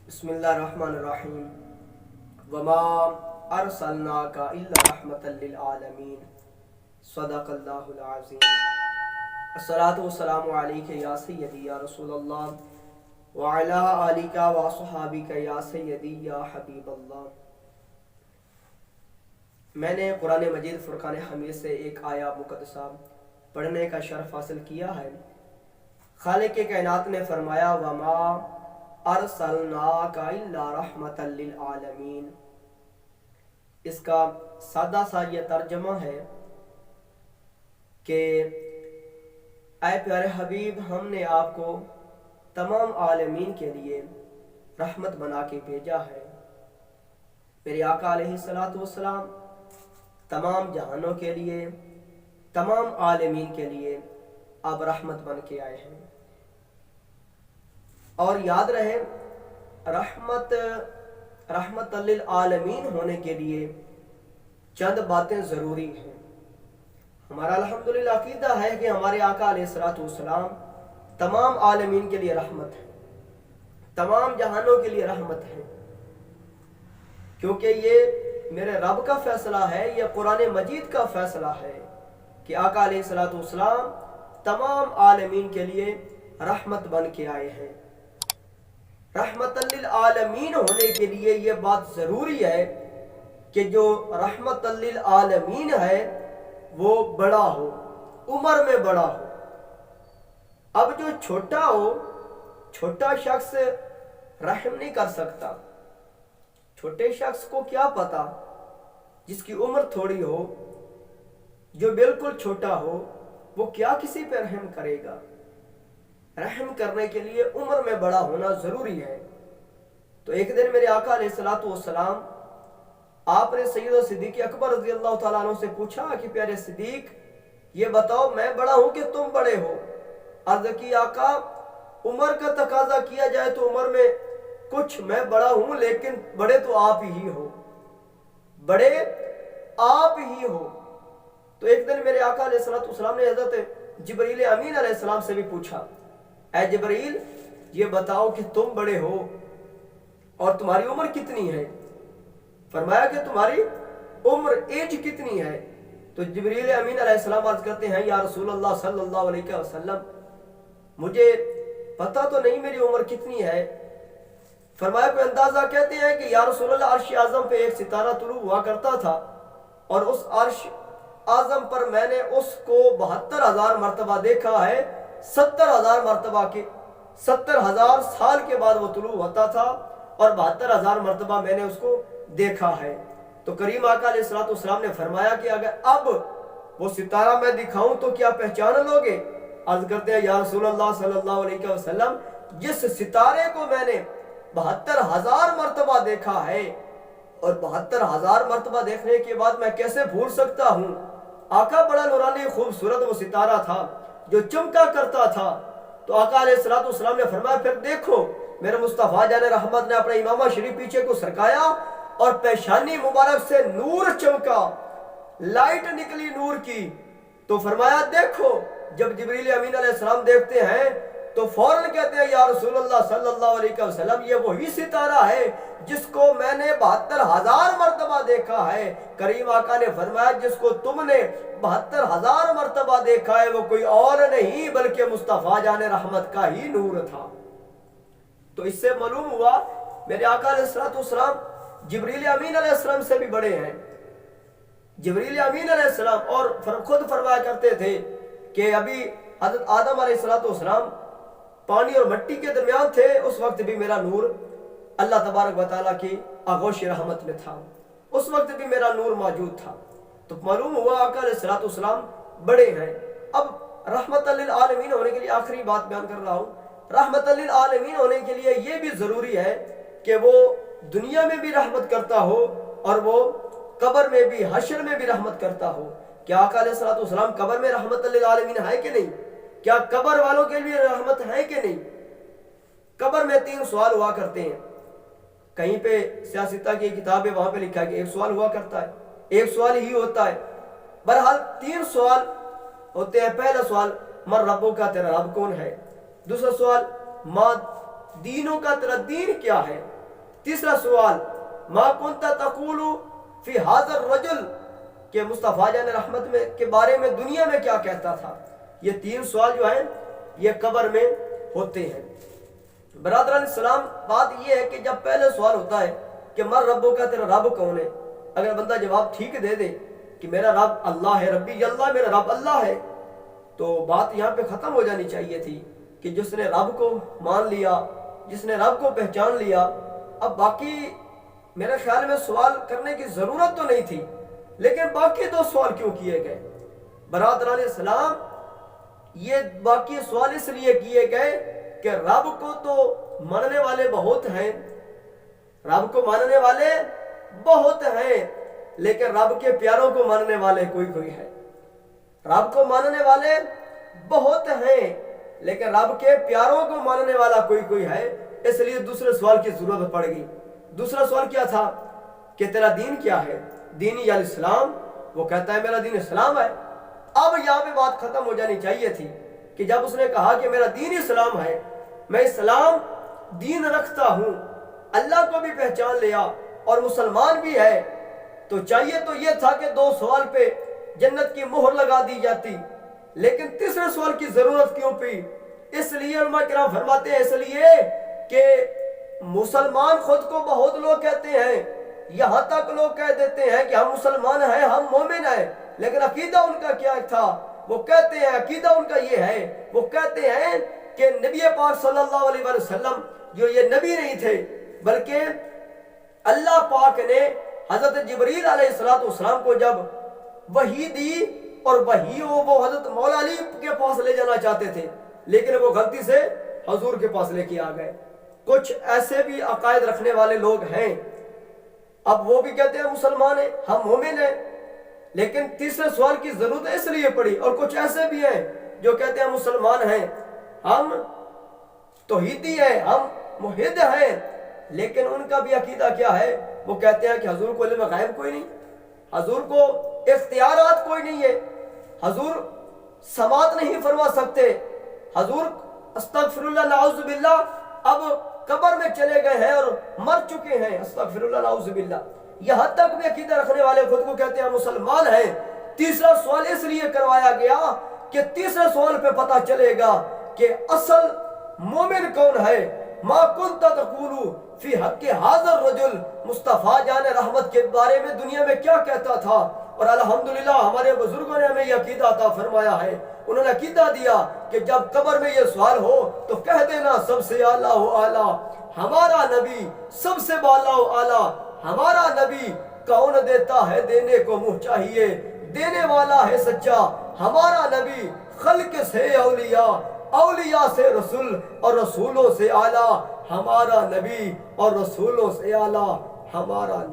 بسم اللہ الرحمن الرحیم وما ارسلناک الا رحمتا للعالمین صدق اللہ العظیم الصلاۃ والسلام علیک یا سیدی یا رسول اللہ وعلی آلک واصحابک یا سیدی یا حبیب اللہ۔ میں نے قرآن مجید فرقان حمید سے ایک آیا مقدسہ پڑھنے کا شرف حاصل کیا ہے۔ خالق کائنات نے فرمایا وما ارسلناک الا رحمتا للعالمین۔ اس کا سادہ سا یہ ترجمہ ہے کہ اے پیارے حبیب، ہم نے آپ کو تمام عالمین کے لیے رحمت بنا کے بھیجا ہے۔ میرے آقا علیہ الصلوۃ والسلام تمام جہانوں کے لیے، تمام عالمین کے لیے آپ رحمت بن کے آئے ہیں۔ اور یاد رہے، رحمت للعالمین ہونے کے لیے چند باتیں ضروری ہیں۔ ہمارا الحمدللہ عقیدہ ہے کہ ہمارے آقا علیہ الصلوۃ والسلام تمام عالمین کے لیے رحمت ہے، تمام جہانوں کے لیے رحمت ہے، کیونکہ یہ میرے رب کا فیصلہ ہے، یہ قرآن مجید کا فیصلہ ہے کہ آقا علیہ الصلوۃ والسلام تمام عالمین کے لیے رحمت بن کے آئے ہیں۔ رحمت للعالمین ہونے کے لیے یہ بات ضروری ہے کہ جو رحمت للعالمین ہے وہ بڑا ہو، عمر میں بڑا ہو۔ اب جو چھوٹا ہو، چھوٹا شخص رحم نہیں کر سکتا۔ چھوٹے شخص کو کیا پتا، جس کی عمر تھوڑی ہو، جو بالکل چھوٹا ہو، وہ کیا کسی پہ رحم کرے گا۔ رحم کرنے کے لیے عمر میں بڑا ہونا ضروری ہے۔ تو ایک دن میرے آقا علیہ الصلوۃ والسلام، آپ نے سید و صدیق اکبر رضی اللہ تعالیٰ عنہ سے پوچھا کہ پیارے صدیق، یہ بتاؤ میں بڑا ہوں کہ تم بڑے ہو؟ عرض کی آقا، عمر کا تقاضا کیا جائے تو عمر میں کچھ میں بڑا ہوں، لیکن بڑے تو آپ ہی ہو، بڑے آپ ہی ہو۔ تو ایک دن میرے آقا علیہ الصلوۃ والسلام نے حضرت جبریل امین علیہ السلام سے بھی پوچھا، اے جبریل، یہ بتاؤ کہ تم بڑے ہو اور تمہاری عمر کتنی ہے؟ فرمایا کہ تمہاری عمر ایج کتنی ہے؟ تو جبریل امین علیہ السلام عرض کرتے ہیں، یا رسول اللہ صلی اللہ علیہ وسلم، مجھے پتہ تو نہیں میری عمر کتنی ہے۔ فرمایا کوئی اندازہ؟ کہتے ہیں کہ یا رسول اللہ، عرش اعظم پہ ایک ستارہ طلوع ہوا کرتا تھا، اور اس عرش اعظم پر میں نے اس کو 72,000 مرتبہ دیکھا ہے۔ 70,000 مرتبہ کے 70,000 سال کے بعد وہ طلوع ہوتا تھا، اور 72,000 مرتبہ میں نے اس کو دیکھا ہے۔ تو کریم آقا علیہ الصلوۃ والسلام نے فرمایا کہ اگر اب وہ ستارہ میں دکھاؤں تو کیا پہچان لوگے؟ عرض کرتے ہیں، یا رسول اللہ صلی اللہ علیہ وسلم، جس ستارے کو میں نے 72,000 مرتبہ دیکھا ہے، اور 72,000 مرتبہ دیکھنے کے بعد میں کیسے بھول سکتا ہوں؟ آقا بڑا نورانی خوبصورت وہ ستارہ تھا جو چمکا کرتا تھا۔ تو آقا علیہ الصلوۃ والسلام نے فرمایا، پھر دیکھو، میرے مصطفیٰ جان رحمت نے اپنا امامہ شریف پیچھے کو سرکایا اور پیشانی مبارک سے نور چمکا، لائٹ نکلی نور کی۔ تو فرمایا دیکھو، جب جبریل امین علیہ السلام دیکھتے ہیں تو فوراً کہتے ہیں، یا رسول اللہ صلی اللہ علیہ وسلم، یہ وہی ستارہ ہے جس کو میں نے 72,000 مرتبہ دیکھا ہے۔ کریم آقا نے فرمایا، جس کو تم نے 72,000 مرتبہ دیکھا ہے وہ کوئی اور نہیں بلکہ مصطفیٰ جان رحمت کا ہی نور تھا۔ تو اس سے معلوم ہوا میرے آقا علیہ الصلوۃ والسلام جبریل امین علیہ السلام سے بھی بڑے ہیں۔ جبریل امین علیہ السلام اور خود فرمایا کرتے تھے کہ ابھی حضرت آدم علیہ الصلوۃ والسلام پانی اور مٹی کے درمیان تھے، اس وقت بھی میرا نور اللہ تبارک و تعالیٰ کی آغوش رحمت میں تھا، اس وقت بھی میرا نور موجود تھا۔ تو معلوم ہوا آقا علیہ الصلوۃ والسلام بڑے ہیں۔ اب رحمت للعالمین ہونے کے لیے آخری بات بیان کر رہا ہوں، رحمت للعالمین ہونے کے لیے یہ بھی ضروری ہے کہ وہ دنیا میں بھی رحمت کرتا ہو اور وہ قبر میں بھی، حشر میں بھی رحمت کرتا ہو۔ کیا آقا علیہ الصلوۃ والسلام قبر میں رحمت للعالمین ہے کہ نہیں؟ کیا قبر والوں کے لیے رحمت ہے کہ نہیں؟ قبر میں 3 سوال ہوا کرتے ہیں۔ کہیں پہ سیاستہ کی کتاب ہے، وہاں پہ لکھا ہے کہ 1 سوال ہوا کرتا ہے، 1 سوال ہی ہوتا ہے۔ بہرحال 3 سوال ہوتے ہیں۔ پہلا سوال، من ربو کا، تیرا رب کون ہے؟ دوسرا سوال، ماں دینوں کا تیرا دین کیا ہے؟ تیسرا سوال ما کنت تقول فی ھذا الرجل کہ مصطفیٰ جان رحمت میں کے بارے میں دنیا میں کیا کہتا تھا؟ یہ تین سوال جو ہیں یہ قبر میں ہوتے ہیں۔ برادران اسلام، بات یہ ہے کہ جب پہلے سوال ہوتا ہے کہ مر ربو کا، تیرا رب کون ہے، اگر بندہ جواب ٹھیک دے دے کہ میرا رب اللہ ہے، ربی اللہ، میرا رب اللہ ہے، تو بات یہاں پہ ختم ہو جانی چاہیے تھی کہ جس نے رب کو مان لیا، جس نے رب کو پہچان لیا، اب باقی میرے خیال میں سوال کرنے کی ضرورت تو نہیں تھی، لیکن باقی دو سوال کیوں کیے گئے؟ برادران اسلام، یہ باقی سوال اس لیے کیے گئے کہ رب کو تو ماننے والے بہت ہیں، رب کو ماننے والے بہت ہیں، لیکن رب کے پیاروں کو ماننے والے کوئی کوئی ہے۔ رب کو ماننے والے بہت ہیں، لیکن رب کے پیاروں کو ماننے والا کوئی کوئی ہے، اس لیے دوسرے سوال کی ضرورت پڑ گئی۔ دوسرا سوال کیا تھا کہ تیرا دین کیا ہے؟ دینی الاسلام، وہ کہتا ہے میرا دین اسلام ہے۔ اب یہاں پہ بات ختم ہو جانی چاہیے تھی کہ جب اس نے کہا کہ میرا دین اسلام ہے، میں اسلام دین رکھتا ہوں، اللہ کو بھی پہچان لیا اور مسلمان بھی ہے، تو چاہیے تو یہ تھا کہ دو سوال پہ جنت کی مہر لگا دی جاتی، لیکن تیسرے سوال کی ضرورت کیوں پی؟ اس لیے علماء کرام فرماتے ہیں اس لیے کہ مسلمان خود کو بہت لوگ کہتے ہیں، یہاں تک لوگ کہہ دیتے ہیں کہ ہم مسلمان ہیں، ہم مومن ہیں، لیکن عقیدہ ان کا کیا تھا؟ وہ کہتے ہیں عقیدہ ان کا یہ ہے، وہ کہتے ہیں کہ نبی پاک صلی اللہ علیہ وسلم جو یہ نبی نہیں تھے، بلکہ اللہ پاک نے حضرت جبریل علیہ السلام کو جب وحی دی، اور وحی وہ حضرت مولا علی کے پاس لے جانا چاہتے تھے، لیکن وہ غلطی سے حضور کے پاس لے کے آ گئے۔ کچھ ایسے بھی عقائد رکھنے والے لوگ ہیں، اب وہ بھی کہتے ہیں مسلمان ہیں، ہم مومن ہیں، لیکن تیسرے سوال کی ضرورت اس لیے پڑی۔ اور کچھ ایسے بھی ہیں جو کہتے ہیں مسلمان ہیں، ہم توحیدی ہیں، ہم موحد ہیں، لیکن ان کا بھی عقیدہ کیا ہے؟ وہ کہتے ہیں کہ حضور کو علم غیب کوئی نہیں، حضور کو اختیارات کوئی نہیں ہے، حضور سماعت نہیں فرما سکتے، حضور استغفر اللہ نعوذ باللہ اب قبر میں چلے گئے ہیں اور مر چکے ہیں، استغفر اللہ نعوذ باللہ۔ یہاں تک بھی عقیدہ رکھنے والے خود کو کہتے ہیں مسلمان ہیں۔ تیسرا سوال اس لیے کروایا گیا کہ تیسرے سوال پہ پتہ چلے گا کہ اصل مومن کون ہے۔ ما کنت تقول فی حق ھذا الرجل، مصطفیٰ جان رحمت کے بارے میں دنیا میں کیا کہتا تھا؟ اور الحمدللہ ہمارے بزرگوں نے ہمیں یہ عقیدہ عطا فرمایا ہے، انہوں نے عقیدہ دیا کہ جب قبر میں یہ سوال ہو تو کہہ دینا سب سے اعلیٰ و اعلیٰ ہمارا نبی، سب سے بالا و اعلیٰ ہمارا نبی، کون دیتا ہے دینے کو منہ چاہیے، دینے والا ہے سچا ہمارا نبی، خلق سے اولیاء، اولیاء سے رسول، اور رسولوں سے اعلیٰ ہمارا نبی، اور رسولوں سے اعلیٰ ہمارا نبی۔